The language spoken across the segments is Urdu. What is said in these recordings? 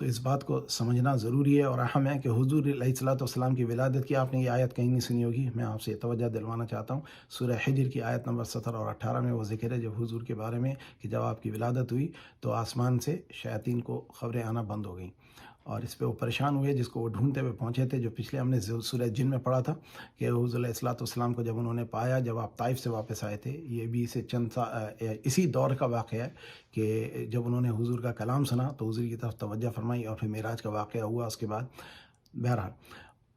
تو اس بات کو سمجھنا ضروری ہے اور اہم ہے کہ حضور علیہ الصلوۃ والسلام کی ولادت کی آپ نے یہ آیت کہیں نہیں سنی ہوگی. میں آپ سے توجہ دلوانا چاہتا ہوں. سورہ حجر کی آیت نمبر 17 اور 18 میں وہ ذکر ہے جب حضور کے بارے میں کہ جب آپ کی ولادت ہوئی تو آسمان سے شیاطین کو خبریں آنا بند ہو گئیں اور اس پہ وہ پریشان ہوئے جس کو وہ ڈھونڈتے ہوئے پہنچے تھے. جو پچھلے ہم نے سورہ جن میں پڑھا تھا کہ حضور علیہ الصلوۃ والسلام کو جب انہوں نے پایا جب آپ طائف سے واپس آئے تھے. یہ بھی اسے اسی دور کا واقعہ ہے کہ جب انہوں نے حضور کا کلام سنا تو حضور کی طرف توجہ فرمائی اور پھر معراج کا واقعہ ہوا اس کے بعد. بہرحال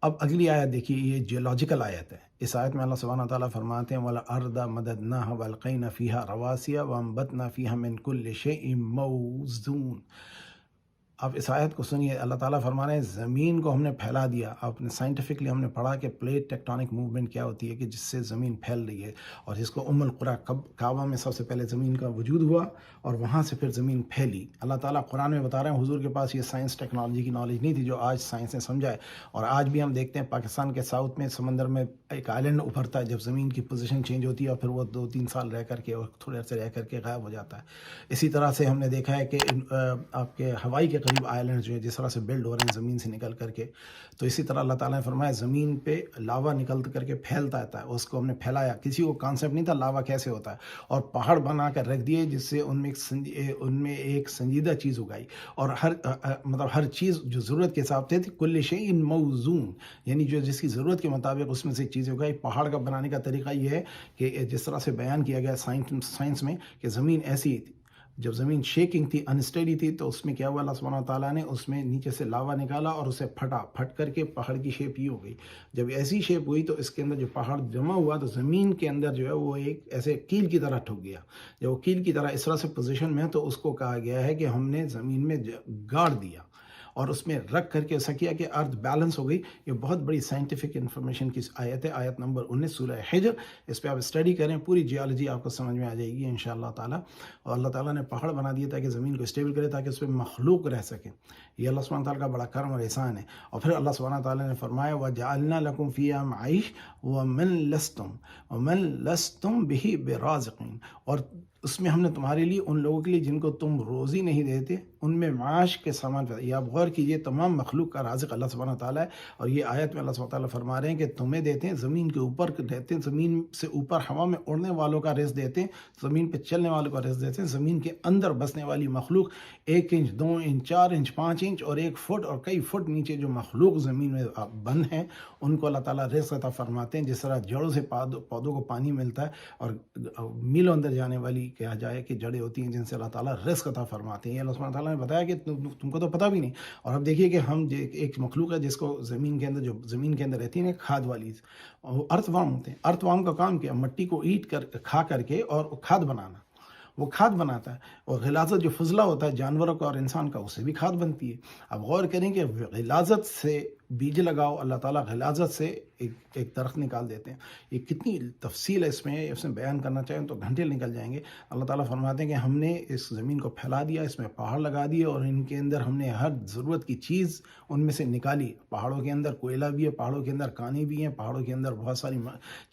اب اگلی آیت دیکھیے, یہ جیولوجیکل آیت ہے. اس آیت میں اللہ سبحانہ تعالیٰ فرماتے ہیں وَالْأَرْضَ مَدَدْنَاهَا وَأَلْقَيْنَا فِيهَا رَوَاسِيَ وَأَنبَتْنَا فِيهَا مِنْ كُلِّ شَيْءٍ مَوْزُونٍ. اب اس آیت کو سنیے. اللہ تعالیٰ فرما رہے ہیں زمین کو ہم نے پھیلا دیا. آپ نے سائنٹیفکلی ہم نے پڑھا کہ پلیٹ ٹیکٹونک موومنٹ کیا ہوتی ہے کہ جس سے زمین پھیل رہی ہے اور جس کو القریٰ کعبہ میں سب سے پہلے زمین کا وجود ہوا اور وہاں سے پھر زمین پھیلی. اللہ تعالیٰ قرآن میں بتا رہے ہیں حضور کے پاس یہ سائنس ٹیکنالوجی کی نالج نہیں تھی جو آج سائنس نے سمجھا ہے. اور آج بھی ہم دیکھتے ہیں پاکستان کے ساؤتھ میں سمندر میں ایک آئلینڈ ابھرتا ہے جب زمین کی پوزیشن چینج ہوتی ہے اور پھر وہ 2-3 سال رہ کر کے اور تھوڑے عرصے رہ کر کے غائب ہو جاتا ہے. اسی طرح سے ہم نے دیکھا ہے کہ آپ کے ہوائی کے قریب آئلینڈ جو ہے جس طرح سے بلڈ ہو رہے ہیں زمین سے نکل کر کے, تو اسی طرح اللہ تعالیٰ نے فرمایا زمین پہ لاوا نکل کر کے پھیلتا رہتا ہے. اس کو ہم نے پھیلایا. کسی کو کانسیپٹ نہیں تھا لاوا کیسے ہوتا ہے اور پہاڑ بنا کر رکھ دیے جس سے ان میں ایک سنجیدہ چیز اگائی اور ہر چیز جو ضرورت کے حساب سے تھی کل شیء موزون, یعنی جو جس کی ضرورت کے مطابق اس میں سے چیزیں اگائی. پہاڑ کا بنانے کا طریقہ یہ ہے کہ جس طرح سے بیان کیا گیا سائنس میں کہ زمین ایسی تھی جب زمین شیکنگ تھی انسٹیڈی تھی تو اس میں کیا ہوا اللہ سبحانہ تعالیٰ نے اس میں نیچے سے لاوا نکالا اور اسے پھٹ کر کے پہاڑ کی شیپ یہ ہو گئی. جب ایسی شیپ ہوئی تو اس کے اندر جو پہاڑ جمع ہوا تو زمین کے اندر جو ہے وہ ایک ایسے کیل کی طرح ٹھک گیا. جب وہ کیل کی طرح اس طرح سے پوزیشن میں ہے تو اس کو کہا گیا ہے کہ ہم نے زمین میں گاڑ دیا اور اس میں رکھ کر کے ایسا کیا کہ ارتھ بیلنس ہو گئی. یہ بہت بڑی سائنٹیفک انفارمیشن کی آیت ہے, آیت نمبر 19 سورہ حجر. اس پہ آپ اسٹڈی کریں, پوری جیولوجی آپ کو سمجھ میں آ جائے گی انشاءاللہ تعالیٰ. اور اللہ تعالیٰ نے پہاڑ بنا دیے تاکہ زمین کو اسٹیبل کرے تاکہ اس پہ مخلوق رہ سکے. یہ اللہ سبحانہ تعالیٰ کا بڑا کرم اور احسان ہے. اور پھر اللہ سبحانہ تعالیٰ نے فرمایا وَجَعَلْنَا لَكُمْ فِيهَا مَعِيشَةً وَمَن لَسْتُمْ بِهِ بِرَازِقِينَ. اور اس میں ہم نے تمہارے لیے ان لوگوں کے لیے جن کو تم روزی نہیں دیتے ان میں معاش کے سامان پیدا. یہ آپ غور کیجئے, تمام مخلوق کا رازق اللہ سبحانہ تعالیٰ ہے. اور یہ آیت میں اللہ سبحانہ تعالیٰ فرما رہے ہیں کہ تمہیں دیتے ہیں, زمین کے اوپر دیتے ہیں, زمین سے اوپر ہوا میں اڑنے والوں کا رزق دیتے ہیں, زمین پہ چلنے والوں کا رزق دیتے ہیں. زمین کے اندر بسنے والی مخلوق 1 انچ 2 انچ 4 انچ 5 انچ اور 1 فٹ اور کئی فٹ نیچے جو مخلوق زمین میں بند ہیں ان کو اللہ تعالیٰ رزق عطا فرماتے ہیں. جس طرح جڑوں سے پودوں کو پانی ملتا ہے اور میلوں اندر جانے والی کہا جائے کہ جڑیں ہوتی ہیں جن سے اللہ تعالیٰ رزق عطا فرماتے ہیں. یہ اللہ سبحانہ تعالیٰ نے بتایا کہ تم کو تو پتہ بھی نہیں. اور اب دیکھیے کہ ہم ایک مخلوق ہے جس کو زمین کے اندر جو زمین کے اندر رہتی ہے کھاد والی, ارتھ وارم ہوتے ہیں. ارتھ وارم کا کام کیا, مٹی کو کھا کر کے اور کھاد بنانا. وہ کھاد بناتا ہے. اور غلاظت جو فضلہ ہوتا ہے جانوروں کا اور انسان کا, اس سے بھی کھاد بنتی ہے. اب غور کریں کہ غلاظت سے بیج لگاؤ, اللہ تعالیٰ غلاظت سے ایک درخت نکال دیتے ہیں. یہ کتنی تفصیل ہے اس میں بیان کرنا چاہیں تو گھنٹے نکل جائیں گے. اللہ تعالیٰ فرماتے ہیں کہ ہم نے اس زمین کو پھیلا دیا, اس میں پہاڑ لگا دیے اور ان کے اندر ہم نے ہر ضرورت کی چیز ان میں سے نکالی. پہاڑوں کے اندر کوئلہ بھی ہے, پہاڑوں کے اندر کانے بھی ہیں, پہاڑوں کے اندر بہت ساری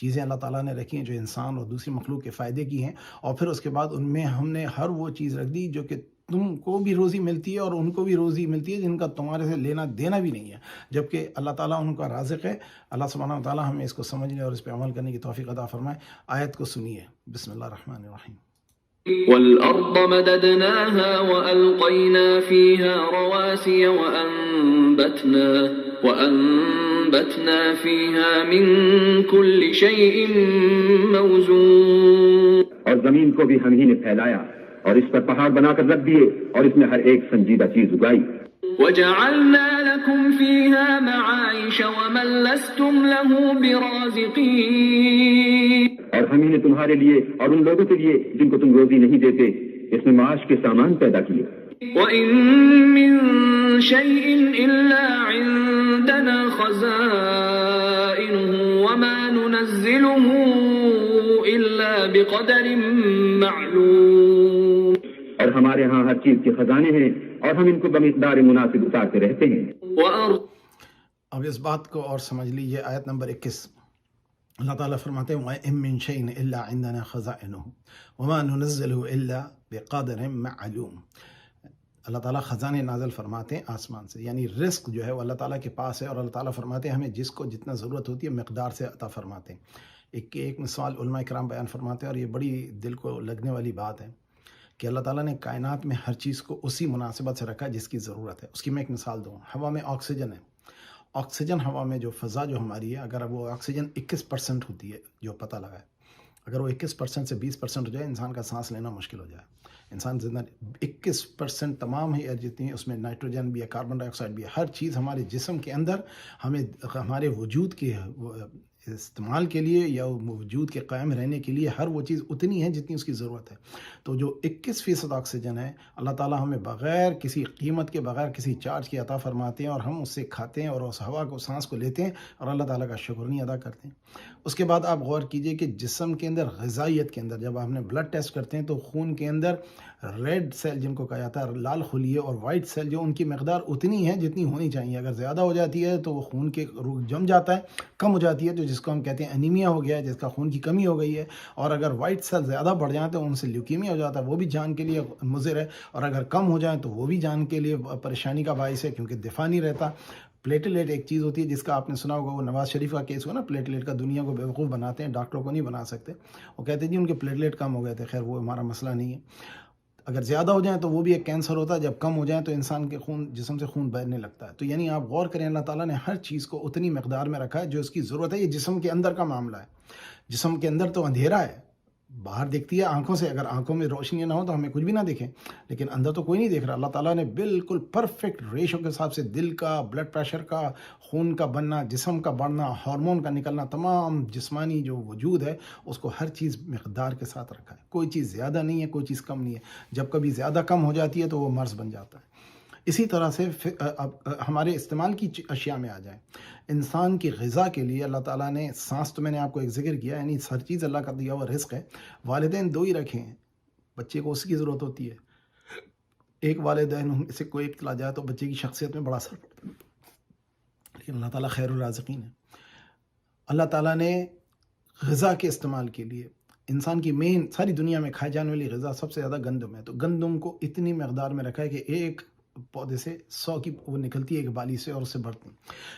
چیزیں اللہ تعالیٰ نے رکھی ہیں جو انسان اور دوسری مخلوق کے فائدے کی ہیں. اور پھر اس کے بعد ان میں ہم نے ہر وہ چیز رکھ دی جو کہ تم کو بھی روزی ملتی ہے اور ان کو بھی روزی ملتی ہے جن کا تمہارے سے لینا دینا بھی نہیں ہے, جبکہ اللہ تعالیٰ ان کا رازق ہے. اللہ سبحانہ و تعالیٰ ہمیں اس کو سمجھنے اور اس پہ عمل کرنے کی توفیق عطا فرمائے. آیت کو سنیے. بسم اللہ الرحمن الرحیم. وَالْأَرْضَ مَدَدْنَاهَا وَأَلْقَيْنَا فِيهَا رَوَاسِيَ وَأَنبَتْنَا فِيهَا مِن كُلِّ شَيْءٍ مَوْزُونٍ. اور زمین کو بھی ہم ہی نے پھیلایا اور اس پر پہاڑ بنا کر رکھ دیے اور اس میں ہر ایک سنجیدہ چیز اگائی. وَجَعَلْنَا لَكُمْ فِيهَا مَعَائِشَ وَمَن لَّسْتُمْ لَهُ بِرَازِقِينَ. اور ہم ہی نے تمہارے لیے اور ان لوگوں کے لیے جن کو تم روزی نہیں دیتے اس میں معاش کے سامان پیدا کیے. وَإِن مِّن شَيْءٍ إِلَّا عِندَنَا خَزَائِنُهُ وَمَا نُنَزِّلُهُ إِلَّا بِقَدَرٍ مَّعْلُومٍ. اور ہمارے ہاں ہر چیز کے خزانے ہیں اور ہم ان کو بمقدار مناسب اتارتے رہتے ہیں. اب اس بات کو اور سمجھ لیجیے. آیت نمبر 21 اللہ تعالیٰ فرماتے ہیں وَإِن مِّن شَيْءٍ إِلَّا عِندَنَا خَزَائِنُهُ وَمَا نُنَزِّلُهُ إِلَّا بِقَدَرٍ مَّعْلُومٍ. اللہ تعالیٰ خزانے نازل فرماتے ہیں آسمان سے، یعنی رزق جو ہے وہ اللہ تعالیٰ کے پاس ہے، اور اللہ تعالیٰ فرماتے ہیں ہمیں جس کو جتنا ضرورت ہوتی ہے مقدار سے عطا فرماتے ہیں۔ ایک مثال علماء کرام بیان فرماتے ہیں، اور یہ بڑی دل کو لگنے والی بات ہے کہ اللہ تعالیٰ نے کائنات میں ہر چیز کو اسی مناسبت سے رکھا جس کی ضرورت ہے۔ اس کی میں ایک مثال دوں، ہوا میں آکسیجن ہے، آکسیجن ہوا میں جو فضا جو ہماری ہے، اگر وہ آکسیجن 21% ہوتی ہے جو پتہ لگا ہے، اگر وہ 21% سے 20% ہو جائے انسان کا سانس لینا مشکل ہو جائے۔ انسان زندہ 21% تمام ہی جتنی اس میں نائٹروجن بھی ہے، کاربن ڈائی آکسائڈ بھی ہے، ہر چیز ہمارے جسم کے اندر ہمیں ہمارے وجود کے استعمال کے لیے یا وجود کے قائم رہنے کے لیے ہر وہ چیز اتنی ہے جتنی اس کی ضرورت ہے۔ تو جو 21% آکسیجن ہے اللہ تعالیٰ ہمیں بغیر کسی قیمت کے، بغیر کسی چارج کے عطا فرماتے ہیں، اور ہم اس سے کھاتے ہیں اور اس ہوا کو، سانس کو لیتے ہیں اور اللہ تعالیٰ کا شکر نہیں ادا کرتے ہیں۔ اس کے بعد آپ غور کیجئے کہ جسم کے اندر، غذائیت کے اندر، جب آپ نے بلڈ ٹیسٹ کرتے ہیں تو خون کے اندر ریڈ سیل جن کو کہا جاتا ہے، لال خلیے، اور وائٹ سیل جو ان کی مقدار اتنی ہے جتنی ہونی چاہیے۔ اگر زیادہ ہو جاتی ہے تو وہ خون کے جم جاتا ہے، کم ہو جاتی ہے تو جس کو ہم کہتے ہیں انیمیا ہو گیا ہے، جس کا خون کی کمی ہو گئی ہے، اور اگر وائٹ سیل زیادہ بڑھ جائیں تو ان سے لیوکیمیا ہو جاتا ہے، وہ بھی جان کے لیے مضر ہے، اور اگر کم ہو جائیں تو وہ بھی جان کے لیے پریشانی کا باعث ہے، کیونکہ دفاع نہیں رہتا۔ پلیٹلیٹ ایک چیز ہوتی ہے جس کا آپ نے سنا ہوگا، وہ نواز شریف کا کیس ہوا نا، پلیٹلیٹ کا دنیا کو بیوقوف بناتے ہیں، ڈاکٹروں کو نہیں بنا سکتے۔ وہ کہتے ہیں جی ان کے پلیٹلیٹ کم ہو گئے تھے، خیر وہ ہمارا مسئلہ نہیں ہے۔ اگر زیادہ ہو جائیں تو وہ بھی ایک کینسر ہوتا ہے، جب کم ہو جائیں تو انسان کے جسم سے خون بہنے لگتا ہے۔ تو یعنی آپ غور کریں، اللہ تعالیٰ نے ہر چیز کو اتنی مقدار میں رکھا ہے جو اس کی ضرورت ہے۔ یہ جسم کے اندر کا معاملہ ہے، جسم کے اندر تو اندھیرا ہے، باہر دیکھتی ہے آنکھوں سے، اگر آنکھوں میں روشنی نہ ہو تو ہمیں کچھ بھی نہ دیکھیں، لیکن اندر تو کوئی نہیں دیکھ رہا۔ اللہ تعالیٰ نے بالکل پرفیکٹ ریشو کے حساب سے دل کا، بلڈ پریشر کا، خون کا بننا، جسم کا بڑھنا، ہارمون کا نکلنا، تمام جسمانی جو وجود ہے اس کو ہر چیز مقدار کے ساتھ رکھا ہے۔ کوئی چیز زیادہ نہیں ہے، کوئی چیز کم نہیں ہے۔ جب کبھی زیادہ کم ہو جاتی ہے تو وہ مرض بن جاتا ہے۔ اسی طرح سے اب ہمارے استعمال کی اشیاء میں آ جائیں، انسان کی غذا کے لیے اللہ تعالیٰ نے سانس، تو میں نے آپ کو ایک ذکر کیا، یعنی ہر چیز اللہ کا دیا ہوا رزق ہے۔ والدین دو ہی رکھے ہیں، بچے کو اس کی ضرورت ہوتی ہے۔ ایک والدین سے کوئی اطلاع جائے تو بچے کی شخصیت میں بڑا اثر پڑتا ہے، لیکن اللہ تعالیٰ خیر الرازقین ہے۔ اللہ تعالیٰ نے غذا کے استعمال کے لیے انسان کی مین، ساری دنیا میں کھائے جانے والی غذا سب سے زیادہ گندم ہے، تو گندم کو اتنی مقدار میں رکھا ہے کہ ایک پودے سے 100 کی وہ نکلتی ہے ایک بالی سے، اور اس سے بڑھتی ہیں۔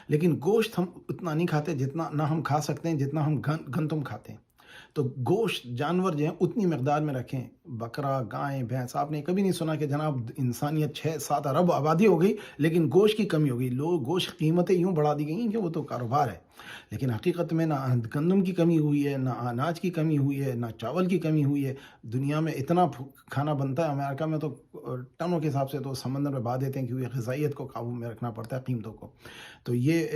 لیکن گوشت ہم اتنا نہیں کھاتے جتنا، نہ ہم کھا سکتے ہیں جتنا ہم گندم کھاتے ہیں۔ تو گوشت جانور جو ہیں اتنی مقدار میں رکھیں، بکرا، گائے، بھینس۔ آپ نے کبھی نہیں سنا کہ جناب انسانیت 6-7 ارب آبادی ہو گئی لیکن گوشت کی کمی ہو گئی، لوگ گوشت قیمتیں یوں بڑھا دی گئی ہیں کہ وہ تو کاروبار ہے، لیکن حقیقت میں نہ گندم کی کمی ہوئی ہے، نہ اناج کی کمی ہوئی ہے، نہ چاول کی کمی ہوئی ہے۔ دنیا میں اتنا کھانا بنتا ہے، امریکہ میں تو ٹنوں کے حساب سے تو سمندر میں بہا دیتے ہیں، کیونکہ غذائیت کو قابو میں رکھنا پڑتا ہے، قیمتوں کو۔ تو یہ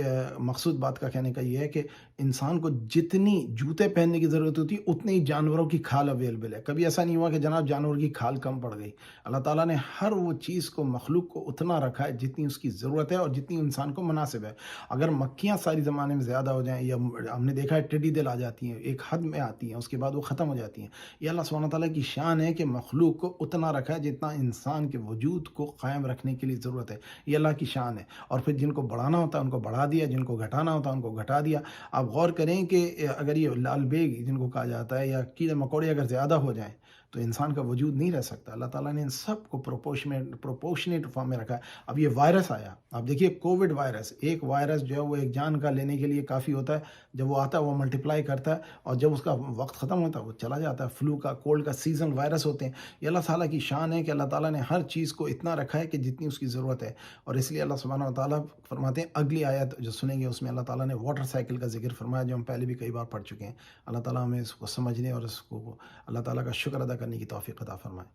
مقصود بات کا کہنے کا یہ ہے کہ انسان کو جتنی جوتے پہننے کی ضرورت ہوتی ہے اتنی جانوروں کی کھال اویلیبل ہے۔ کبھی ایسا نہیں ہوا کہ جناب جانور کی کھال کم پڑ گئی۔ اللہ تعالیٰ نے ہر وہ چیز کو، مخلوق کو اتنا رکھا ہے جتنی اس کی ضرورت ہے اور جتنی انسان کو مناسب ہے۔ اگر مکھیاں ساری زمانے میں زیادہ ہو جائیں، یا ہم نے دیکھا ہے ٹڈی دل آ جاتی ہیں، ایک حد میں آتی ہیں، اس کے بعد وہ ختم ہو جاتی ہیں۔ یہ اللہ سبحانہ تعالیٰ کی شان ہے کہ مخلوق کو اتنا رکھا ہے جتنا انسان کے وجود کو قائم رکھنے کے لیے ضرورت ہے۔ یہ اللہ کی شان ہے، اور پھر جن کو بڑھانا ہوتا ہے ان کو بڑھا دیا، جن کو گھٹانا ہوتا ہے ان کو گھٹا دیا۔ آپ غور کریں کہ اگر یہ لال بیگ جن کو کہا جاتا ہے، یا کیڑے مکوڑے اگر زیادہ ہو جائیں تو انسان کا وجود نہیں رہ سکتا۔ اللہ تعالیٰ نے ان سب کو پروپورشنیٹ فارم میں رکھا ہے۔ اب یہ وائرس آیا، آپ دیکھیے کووڈ وائرس، ایک وائرس جو ہے وہ ایک جان کا لینے کے لیے کافی ہوتا ہے، جب وہ آتا ہے وہ ملٹیپلائی کرتا ہے، اور جب اس کا وقت ختم ہوتا ہے وہ چلا جاتا ہے۔ فلو کا، کولڈ کا سیزن وائرس ہوتے ہیں۔ یہ اللہ تعالیٰ کی شان ہے کہ اللہ تعالیٰ نے ہر چیز کو اتنا رکھا ہے کہ جتنی اس کی ضرورت ہے، اور اس لیے اللہ سبحانہ و تعالیٰ فرماتے ہیں، اگلی آیت جو سنیں گے اس میں اللہ تعالیٰ نے واٹر سائیکل کا ذکر فرمایا، جو ہم پہلے بھی کئی بار پڑھ چکے ہیں۔ اللہ تعالیٰ ہمیں اس کو سمجھنے اور اس کو اللہ تعالیٰ کا شکر ادا کرنے کی توفیق عطا فرمائے۔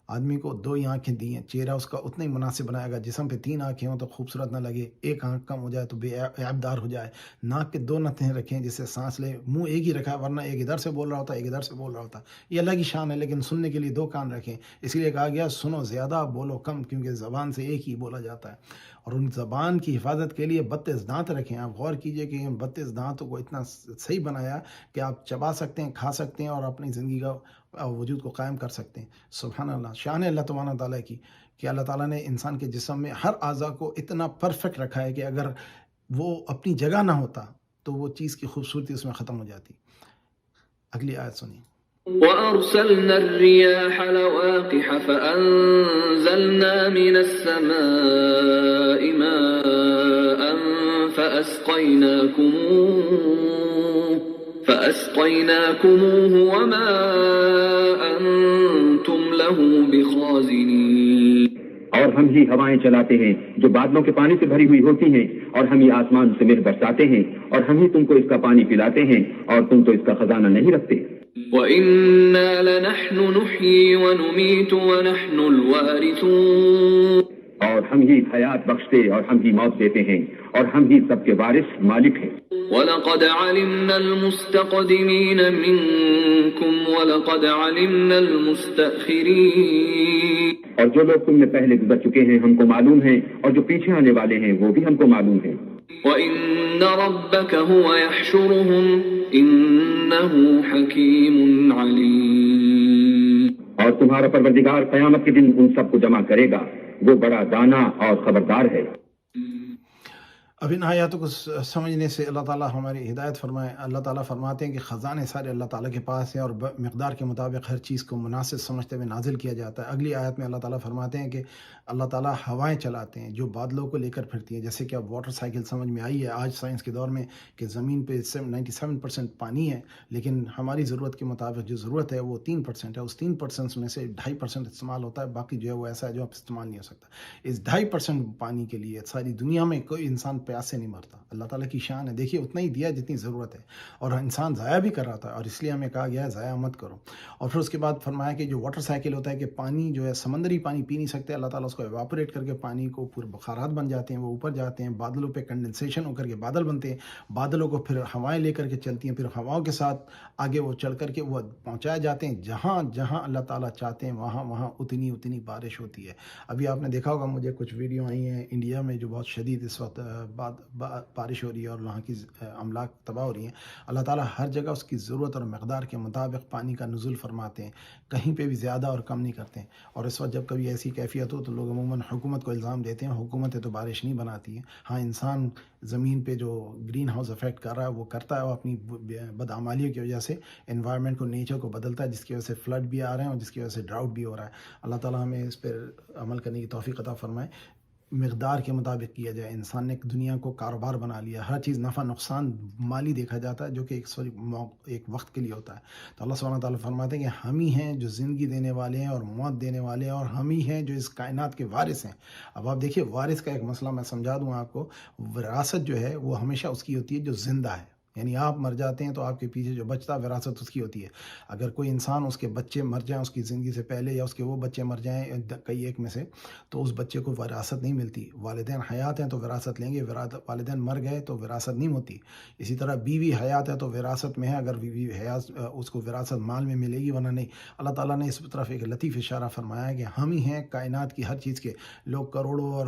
آدمی کو 2 ہی آنکھیں دی ہیں، چہرہ اس کا اتنا ہی مناسب بنایا گا، جسم پہ 3 آنکھیں ہوں تو خوبصورت نہ لگے، ایک آنکھ کم ہو جائے تو بے عیبدار ہو جائے، ناک کے 2 نتھیں رکھیں جس سے سانس لے، منہ ایک ہی رکھا ہے ورنہ ایک ادھر سے بول رہا ہوتا ہے ایک ادھر سے بول رہا ہوتا ہے۔ یہ اللہ کی شان ہے، لیکن سننے کے لیے 2 کان رکھیں، اس لیے کہا گیا سنو زیادہ بولو کم، کیونکہ زبان سے ایک ہی بولا جاتا ہے۔ اور ان زبان کی حفاظت کے لیے 32 دانت رکھیں۔ آپ غور کیجئے کہ ان 32 دانتوں کو اتنا صحیح بنایا کہ آپ چبا سکتے ہیں، کھا سکتے ہیں، اور اپنی زندگی کا وجود کو قائم کر سکتے ہیں۔ سبحان اللہ، شان ہے اللہ تبارک تعالیٰ کی کہ اللہ تعالیٰ نے انسان کے جسم میں ہر اعضاء کو اتنا پرفیکٹ رکھا ہے کہ اگر وہ اپنی جگہ نہ ہوتا تو وہ چیز کی خوبصورتی اس میں ختم ہو جاتی۔ اگلی آیت سنیے۔ وأرسلنا الرياح لواقح فأنزلنا من السماء ماء فأسقيناكموه وما أنتم له بخازنين. اور ہم ہی ہوائیں چلاتے ہیں جو بادلوں کے پانی سے بھری ہوئی ہوتی ہیں، اور ہم ہی آسمان سے مہر برساتے ہیں، اور ہم ہی تم کو اس کا پانی پلاتے ہیں، اور تم تو اس کا خزانہ نہیں رکھتے. وَإِنَّا لَنَحْنُ نُحْيِي وَنُمِيتُ وَنَحْنُ الْوَارِثُونَ. اور ہم ہی حیات بخشتے اور ہم ہی موت دیتے ہیں، اور ہم ہی سب کے وارث مالک ہیں. وَلَقَدْ عَلِمْنَا الْمُسْتَقْدِمِينَ مِنكُمْ وَلَقَدْ عَلِمْنَا الْمُسْتَأْخِرِينَ. اور جو لوگ تم میں پہلے گزر چکے ہیں ہم کو معلوم ہیں، اور جو پیچھے آنے والے ہیں وہ بھی ہم کو معلوم ہیں. وَإِنَّ رَبَّكَ هُوَ يَحْشُرُهُمْ إِنَّهُ حَكِيمٌ عَلِيمٌ. اور تمہارا پروردگار قیامت کے دن ان سب کو جمع کرے گا، وہ بڑا دانا اور خبردار ہے. اب ان آیاتوں کو سمجھنے سے اللہ تعالیٰ ہماری ہدایت فرمائے. اللہ تعالیٰ فرماتے ہیں کہ خزانے سارے اللہ تعالیٰ کے پاس ہیں اور مقدار کے مطابق ہر چیز کو مناسب سمجھتے ہوئے نازل کیا جاتا ہے. اگلی آیت میں اللہ تعالیٰ فرماتے ہیں کہ اللہ تعالیٰ ہوائیں چلاتے ہیں جو بادلوں کو لے کر پھرتی ہیں. جیسے کہ اب واٹر سائیکل سمجھ میں آئی ہے آج سائنس کے دور میں کہ زمین پہ 97% پانی ہے، لیکن ہماری ضرورت کے مطابق جو ضرورت ہے وہ 3% ہے. اس 3% میں سے 2.5% استعمال ہوتا ہے، باقی جو ہے وہ ایسا ہے جو اب استعمال نہیں ہو سکتا. اس 2.5% پانی کے لیے ساری دنیا میں کوئی انسان پیاس سے نہیں مرتا. اللہ تعالیٰ کی شان ہے. دیکھیے اتنا ہی دیا جتنی ضرورت ہے، اور انسان ضائع بھی کر رہا تھا، اور اس لیے ہمیں کہا گیا ہے ضائع مت کرو. اور پھر اس کے بعد فرمایا کہ جو واٹر سائیکل ہوتا ہے کہ پانی جو ہے سمندری پانی پی نہیں سکتے، اللہ تعالیٰ اس کو ایواپوریٹ کر کے پانی کو پورے بخارات بن جاتے ہیں، وہ اوپر جاتے ہیں، بادلوں پہ کنڈنسیشن ہو کر کے بادل بنتے ہیں، بادلوں کو پھر ہوائیں لے کر کے چلتی ہیں، پھر ہواؤں کے ساتھ آگے وہ چل کر کے وہ پہنچائے جاتے ہیں جہاں جہاں اللہ تعالیٰ چاہتے ہیں، وہاں وہاں اتنی بارش ہوتی ہے. ابھی آپ نے دیکھا ہوگا مجھے کچھ ویڈیو آئی ہیں انڈیا میں جو بہت شدید اس وقت بارش ہو رہی ہے اور وہاں کی املاک تباہ ہو رہی ہیں. اللہ تعالیٰ ہر جگہ اس کی ضرورت اور مقدار کے مطابق پانی کا نزول فرماتے ہیں، کہیں پہ بھی زیادہ اور کم نہیں کرتے ہیں. اور اس وقت جب کبھی ایسی کیفیت ہو تو لوگ عموماً حکومت کو الزام دیتے ہیں، حکومتیں تو بارش نہیں بناتی ہیں. ہاں انسان زمین پہ جو گرین ہاؤس افیکٹ کر رہا ہے وہ کرتا ہے، وہ اپنی بدعمالیوں کی وجہ سے انوائرمنٹ کو، نیچر کو بدلتا ہے، جس کی وجہ سے فلڈ بھی آ رہے ہیں اور جس کی وجہ سے ڈراؤٹ بھی ہو رہا ہے. اللہ تعالیٰ ہمیں اس پر عمل کرنے کی توفیق عطا فرمائے. مقدار کے مطابق کیا جائے. انسان نے دنیا کو کاروبار بنا لیا، ہر چیز نفع نقصان مالی دیکھا جاتا ہے جو کہ ایک وقت کے لیے ہوتا ہے. تو اللہ سبحانہ تعالیٰ فرماتے ہیں کہ ہم ہی ہیں جو زندگی دینے والے ہیں اور موت دینے والے ہیں، اور ہم ہی ہیں جو اس کائنات کے وارث ہیں. اب آپ دیکھیے وارث کا ایک مسئلہ میں سمجھا دوں آپ کو. وراثت جو ہے وہ ہمیشہ اس کی ہوتی ہے جو زندہ ہے، یعنی آپ مر جاتے ہیں تو آپ کے پیچھے جو بچتا ہے وراثت اس کی ہوتی ہے. اگر کوئی انسان اس کے بچے مر جائیں اس کی زندگی سے پہلے، یا اس کے وہ بچے مر جائیں کئی ایک میں سے، تو اس بچے کو وراثت نہیں ملتی. والدین حیات ہیں تو وراثت لیں گے، والدین مر گئے تو وراثت نہیں ہوتی. اسی طرح بیوی حیات ہے تو وراثت میں ہے، اگر بیوی حیات اس کو وراثت مال میں ملے گی ورنہ نہیں. اللہ تعالیٰ نے اس طرف ایک لطیف اشارہ فرمایا ہے کہ ہم ہی ہیں کائنات کی ہر چیز کے. لوگ کروڑوں اور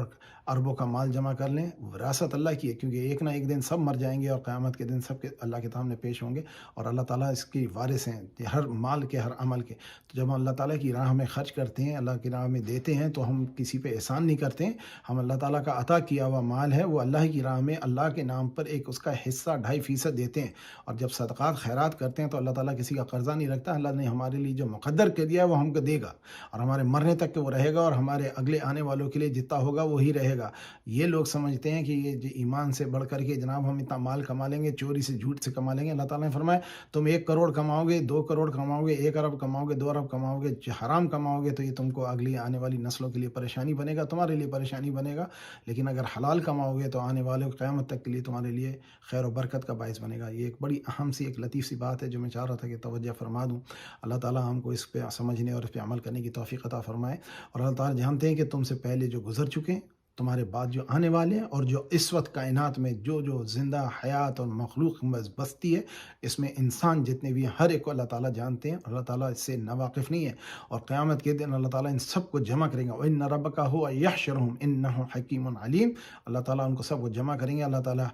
اربوں کا مال جمع کر لیں، وراثت اللہ کی ہے، کیونکہ ایک نہ ایک دن سب مر جائیں گے اور قیامت کے دن سب کے اللہ کے سامنے پیش ہوں گے، اور اللہ تعالیٰ اس کی وارث ہیں ہر مال کے، ہر عمل کے. تو جب ہم اللہ تعالیٰ کی راہ میں خرچ کرتے ہیں، اللہ کی راہ میں دیتے ہیں، تو ہم کسی پہ احسان نہیں کرتے ہیں. ہم اللہ تعالیٰ کا عطا کیا ہوا مال ہے، وہ اللہ کی راہ میں اللہ کے نام پر ایک اس کا حصہ 2.5% دیتے ہیں. اور جب صدقات خیرات کرتے ہیں تو اللہ تعالیٰ کسی کا قرضہ نہیں رکھتا. اللہ نے ہمارے لیے جو مقدر کر دیا ہے وہ ہم کو دے گا، اور ہمارے مرنے تک کہ وہ رہے گا، اور ہمارے اگلے آنے والوں کے لیے جتنا ہوگا وہی رہے گا. یہ لوگ سمجھتے ہیں کہ یہ ایمان سے بڑھ کر کے جناب ہم اتنا مال کما لیں گے، چوری سے جھوٹ سے کما لیں گے. اللہ تعالیٰ نے فرمایا تم 1 کروڑ کماؤ گے، 2 کروڑ کماؤ گے، 1 ارب کماؤ گے، 2 ارب کماؤ گے، حرام کماؤ گے تو یہ تم کو اگلی آنے والی نسلوں کے لیے پریشانی بنے گا، تمہارے لیے پریشانی بنے گا. لیکن اگر حلال کماؤ گے تو آنے والے قیامت تک کے لیے تمہارے لیے خیر و برکت کا باعث بنے گا. یہ ایک بڑی اہم سی، ایک لطیف سی بات ہے جو میں چاہ رہا تھا کہ توجہ فرما دوں. اللہ تعالیٰ ہم کو اس پہ سمجھنے اور اس پہ عمل کرنے کی توفیق عطا فرمائے. اور اللہ تعالیٰ جانتے ہیں کہ تم سے پہلے جو گزر چکے ہیں، تمہارے بعد جو آنے والے ہیں، اور جو اس وقت کائنات میں جو زندہ حیات اور مخلوق بستی ہے، اس میں انسان جتنے بھی ہیں ہر ایک کو اللہ تعالیٰ جانتے ہیں. اللہ تعالیٰ اس سے ناواقف نہیں ہے، اور قیامت کے دن اللہ تعالیٰ ان سب کو جمع کریں گے. وَإِنَّ رَبَّكَ هُوَ يَحْشُرُهُمْ إِنَّهُ حَكِيمٌ عَلِيمٌ. اللہ تعالیٰ ان کو سب کو جمع کریں گے. اللہ تعالیٰ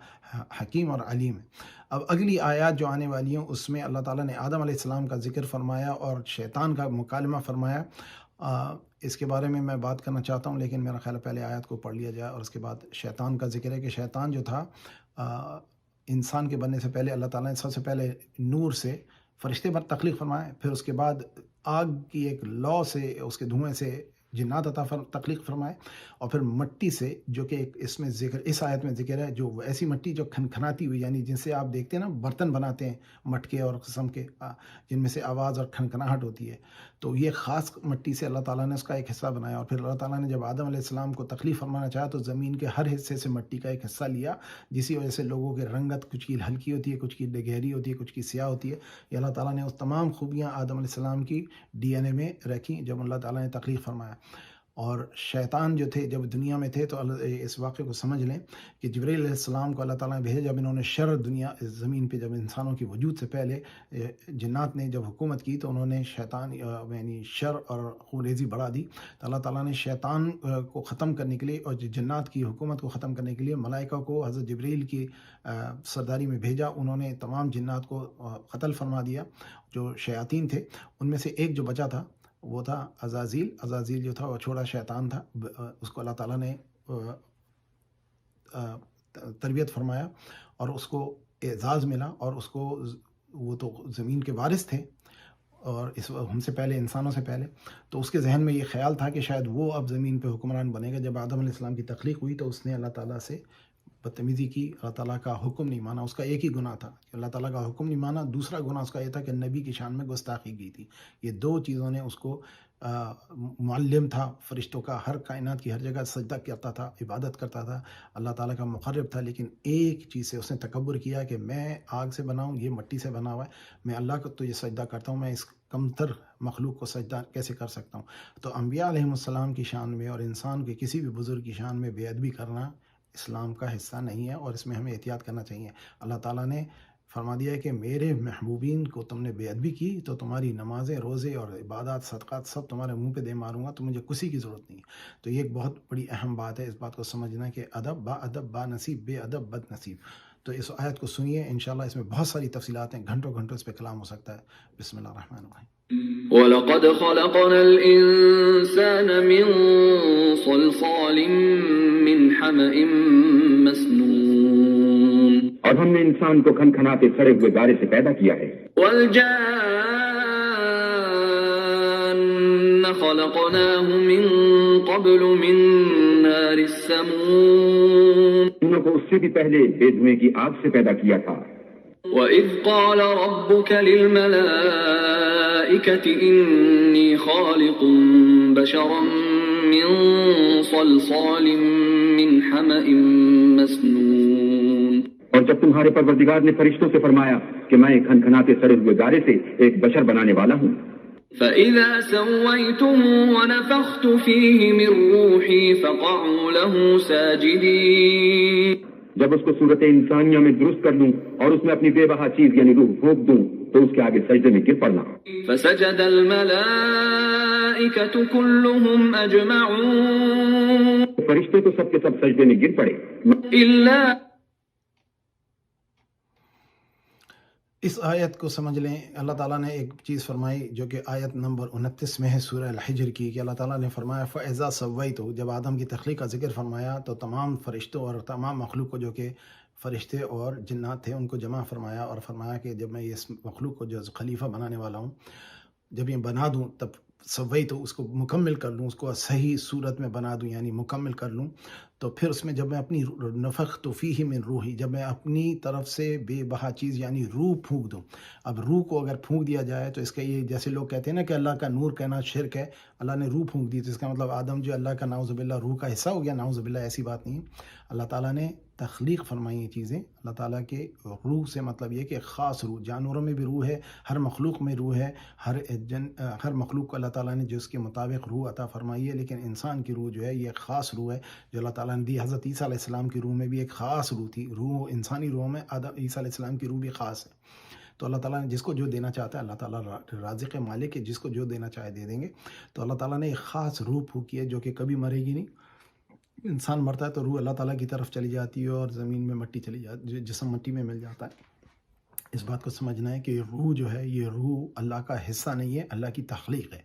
حکیم اور علیم ہے. اب اگلی آیات جو آنے والی ہیں اس میں اللہ تعالیٰ نے آدم علیہ السلام کا ذکر فرمایا اور شیطان کا مکالمہ فرمایا. اس کے بارے میں بات کرنا چاہتا ہوں، لیکن میرا خیال ہے پہلے آیات کو پڑھ لیا جائے، اور اس کے بعد شیطان کا ذکر ہے کہ شیطان جو تھا انسان کے بننے سے پہلے اللہ تعالیٰ نے سب سے پہلے نور سے فرشتے پر تخلیق فرمائے، پھر اس کے بعد آگ کی ایک لو سے، اس کے دھوئیں سے جنات تخلیق فرمائے، اور پھر مٹی سے، جو کہ اس میں ذکر، اس آیت میں ذکر ہے، جو ایسی مٹی جو کھنکھناتی ہوئی، یعنی جن سے آپ دیکھتے ہیں نا برتن بناتے ہیں مٹکے اور قسم کے، جن میں سے آواز اور کھنکھناہٹ ہوتی ہے، تو یہ خاص مٹی سے اللہ تعالیٰ نے اس کا ایک حصہ بنایا. اور پھر اللہ تعالیٰ نے جب آدم علیہ السلام کو تخلیق فرمانا چاہا تو زمین کے ہر حصے سے مٹی کا ایک حصہ لیا، جسی وجہ سے لوگوں کی رنگت کچھ کی ہلکی ہوتی ہے، کچھ کی گہری ہوتی ہے، کچھ کی سیاہ ہوتی ہے. یہ اللہ تعالیٰ نے اس تمام خوبیاں آدم علیہ السلام کی ڈی این اے میں رکھی جب اللہ تعالیٰ نے تخلیق فرمایا. اور شیطان جو تھے جب دنیا میں تھے، تو اس واقعے کو سمجھ لیں کہ جبرائیل علیہ السلام کو اللہ تعالیٰ نے بھیجا جب انہوں نے شر دنیا زمین پہ، جب انسانوں کی وجود سے پہلے جنات نے جب حکومت کی تو انہوں نے شیطان یعنی شر اور خوریزی بڑھا دی. تو اللہ تعالیٰ نے شیطان کو ختم کرنے کے لیے اور جنات کی حکومت کو ختم کرنے کے لیے ملائکہ کو حضرت جبرائیل کی سرداری میں بھیجا. انہوں نے تمام جنات کو قتل فرما دیا جو شیاطین تھے. ان میں سے ایک جو بچا تھا وہ تھا عزازیل. عزازیل جو تھا وہ چھوٹا شیطان تھا، اس کو اللہ تعالیٰ نے تربیت فرمایا اور اس کو اعزاز ملا، اور اس کو، وہ تو زمین کے وارث تھے اور ہم سے پہلے، انسانوں سے پہلے، تو اس کے ذہن میں یہ خیال تھا کہ شاید وہ اب زمین پہ حکمران بنے گا. جب آدم علیہ السلام کی تخلیق ہوئی تو اس نے اللہ تعالیٰ سے بدتمیزی کی، اللہ تعالیٰ کا حکم نہیں مانا. اس کا ایک ہی گناہ تھا کہ اللہ تعالیٰ کا حکم نہیں مانا. دوسرا گناہ اس کا یہ تھا کہ نبی کی شان میں گستاخی کی تھی. یہ دو چیزوں نے اس کو، معلم تھا فرشتوں کا، ہر کائنات کی ہر جگہ سجدہ کرتا تھا، عبادت کرتا تھا، اللہ تعالیٰ کا مقرب تھا، لیکن ایک چیز سے اس نے تکبر کیا کہ میں آگ سے بنا ہوں، یہ مٹی سے بنا ہوا ہے، میں اللہ کو تو یہ سجدہ کرتا ہوں، میں اس کمتر مخلوق کو سجدہ کیسے کر سکتا ہوں. تو انبیاء علیہم السلام کی شان میں اور انسان کے کسی بھی بزرگ کی شان میں بے ادبی کرنا اسلام کا حصہ نہیں ہے، اور اس میں ہمیں احتیاط کرنا چاہیے. اللہ تعالیٰ نے فرما دیا ہے کہ میرے محبوبین کو تم نے بے ادبی کی تو تمہاری نمازیں، روزے اور عبادات، صدقات سب تمہارے منہ پہ دے ماروں گا، تو مجھے کسی کی ضرورت نہیں. تو یہ ایک بہت بڑی اہم بات ہے، اس بات کو سمجھنا کہ ادب با ادب با نصیب، بے ادب بد نصیب. تو اس آیت کو سنیے، انشاءاللہ اس میں بہت ساری تفصیلات ہیں، گھنٹوں گھنٹوں اس پہ کلام ہو سکتا ہے. بسم اللہ الرحمن الرحیم. وَلَقَدْ خَلَقْنَا الْإِنسَانَ مِنْ صَلْصَالٍ مِّنْ حَمَإٍ مَّسْنُونٍ، اور ہم نے انسان کو کھنکھناتے سڑے ہوئے گارے سے پیدا کیا ہے. وَالْجَانَّ خَلَقْنَاهُ مِنْ قَبْلُ مِنْ نَارِ السَّمُومِ، انہوں کو اس سے بھی پہلے بے دھوئیں کی آگ سے پیدا کیا تھا. وَإِذْ قَالَ رَبُّكَ لِلْمَلَائِكَةِ إِنِّي خَالِقٌ بَشَرًا مِّن صَلْصَالٍ مِّنْ حَمَإٍ مَّسْنُونٍ، اور جب تمہارے پروردگار نے فرشتوں سے فرمایا کہ میں کھنکھناتے سڑے ہوئے گارے سے ایک بشر بنانے والا ہوں، فَإِذَا سَوَّيْتُهُ وَنَفَخْتُ فِيهِ مِن رُّوحِي فَقَعُوا لَهُ سَاجِدِينَ، جب اس کو صورت انسانیہ میں درست کر لوں اور اس میں اپنی بے بہا چیز یعنی روح پھونک دوں تو اس کے آگے سجدے میں گر پڑنا. فَسَجَدَ الْمَلَائِكَةُ كُلُّهُمْ أَجْمَعُونَ، فرشتے تو سب کے سب سجدے میں گر پڑے إِلَّا. اس آیت کو سمجھ لیں. اللہ تعالیٰ نے ایک چیز فرمائی جو کہ آیت نمبر 29 میں ہے سورہ الحجر کی، کہ اللہ تعالیٰ نے فرمایا فَإِذَا سَوَّيْتُ، جب آدم کی تخلیق کا ذکر فرمایا تو تمام فرشتوں اور تمام مخلوق کو، جو کہ فرشتے اور جنات تھے، ان کو جمع فرمایا اور فرمایا کہ جب میں اس مخلوق کو جو خلیفہ بنانے والا ہوں، جب یہ بنا دوں، تب سوئی تو اس کو مکمل کر لوں، اس کو صحیح صورت میں بنا دوں، یعنی مکمل کر لوں. تو پھر اس میں جب میں اپنی نفخت فیہ من روحی، جب میں اپنی طرف سے بے بہا چیز یعنی روح پھونک دوں. اب روح کو اگر پھونک دیا جائے تو اس کا یہ، جیسے لوگ کہتے ہیں نا کہ اللہ کا نور کہنا شرک ہے، اللہ نے روح پھونک دی تو اس کا مطلب آدم جو اللہ کا نعوذ باللہ روح کا حصہ ہو گیا. نعوذ باللہ، ایسی بات نہیں. اللہ تعالیٰ نے تخلیق فرمائی یہ چیزیں. اللہ تعالیٰ کے روح سے مطلب یہ کہ خاص روح، جانوروں میں بھی روح ہے، ہر مخلوق میں روح ہے، ہر مخلوق کو اللہ تعالیٰ نے جو اس کے مطابق روح عطا فرمائی ہے، لیکن انسان کی روح جو ہے یہ خاص روح ہے جو اللہ تعالیٰ نے دی. حضرت عیسیٰ علیہ السلام کی روح میں بھی ایک خاص روح تھی. روح انسانی روح میں عیسیٰ علیہ السلام کی روح بھی خاص ہے. تو اللہ تعالیٰ نے جس کو جو دینا چاہتا ہے، اللہ تعالیٰ رازق مالک ہے، جس کو جو دینا چاہے دے دیں گے. تو اللہ تعالیٰ نے ایک خاص روح پھونکی ہے جو کہ کبھی مرے گی نہیں. انسان مرتا ہے تو روح اللہ تعالیٰ کی طرف چلی جاتی ہے اور زمین میں مٹی چلی جاتی، جسم مٹی میں مل جاتا ہے. اس بات کو سمجھنا ہے کہ روح جو ہے یہ روح اللہ کا حصہ نہیں ہے، اللہ کی تخلیق ہے،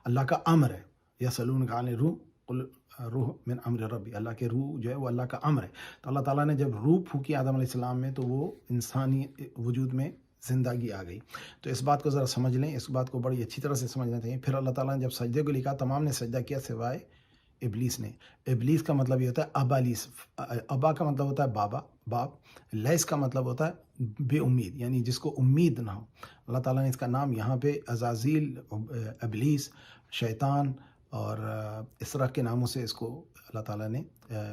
اللہ کا امر ہے. یسألونک عن الروح قل روح من امر ربی، اللہ کے روح جو ہے وہ اللہ کا امر ہے. تو اللہ تعالیٰ نے جب روح پھونکی آدم علیہ السلام میں تو وہ انسانی وجود میں زندگی آ گئی. تو اس بات کو ذرا سمجھ لیں, اس بات کو بڑی اچھی طرح سے سمجھنا چاہیے. پھر اللہ تعالیٰ نے جب سجدے کو لکھا, تمام نے سجدہ کیا سوائے ابلیس نے. ابلیس کا مطلب یہ ہوتا ہے ابالیس. ابا کا مطلب ہوتا ہے بابا, باپ. لیس کا مطلب ہوتا ہے بے امید, یعنی جس کو امید نہ ہو. اللہ تعالیٰ نے اس کا نام یہاں پہ عزازیل, ابلیس, شیطان اور اس طرح کے ناموں سے اس کو اللہ تعالیٰ نے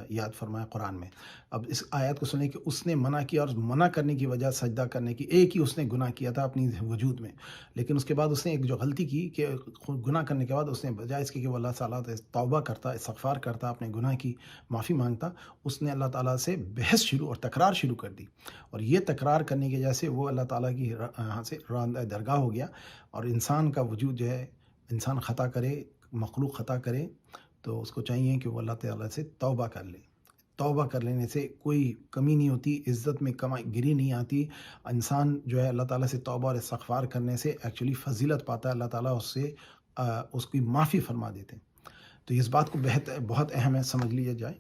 یاد فرمایا قرآن میں. اب اس آیت کو سنیں کہ اس نے منع کیا, اور منع کرنے کی وجہ سجدہ کرنے کی ایک ہی اس نے گناہ کیا تھا اپنی وجود میں, لیکن اس کے بعد اس نے ایک جو غلطی کی کہ گناہ کرنے کے بعد اس نے بجائے اس کے کہ وہ اللہ تعالیٰ توبہ کرتا, استغفار کرتا, اپنے گناہ کی معافی مانگتا, اس نے اللہ تعالیٰ سے بحث شروع اور تکرار شروع کر دی. اور یہ تکرار کرنے کی وجہ سے وہ اللہ تعالیٰ کی یہاں سے راندہ درگاہ ہو گیا. اور انسان کا وجود جو ہے, انسان خطا کرے, مخلوق خطا کرے, تو اس کو چاہیے کہ وہ اللہ تعالیٰ سے توبہ کر لے. توبہ کر لینے سے کوئی کمی نہیں ہوتی, عزت میں گری نہیں آتی. انسان جو ہے اللہ تعالیٰ سے توبہ اور استغفار کرنے سے ایکچولی فضیلت پاتا ہے, اللہ تعالیٰ اس سے اس کی معافی فرما دیتے ہیں. تو اس بات کو بہت اہم ہے, سمجھ لیا جائے.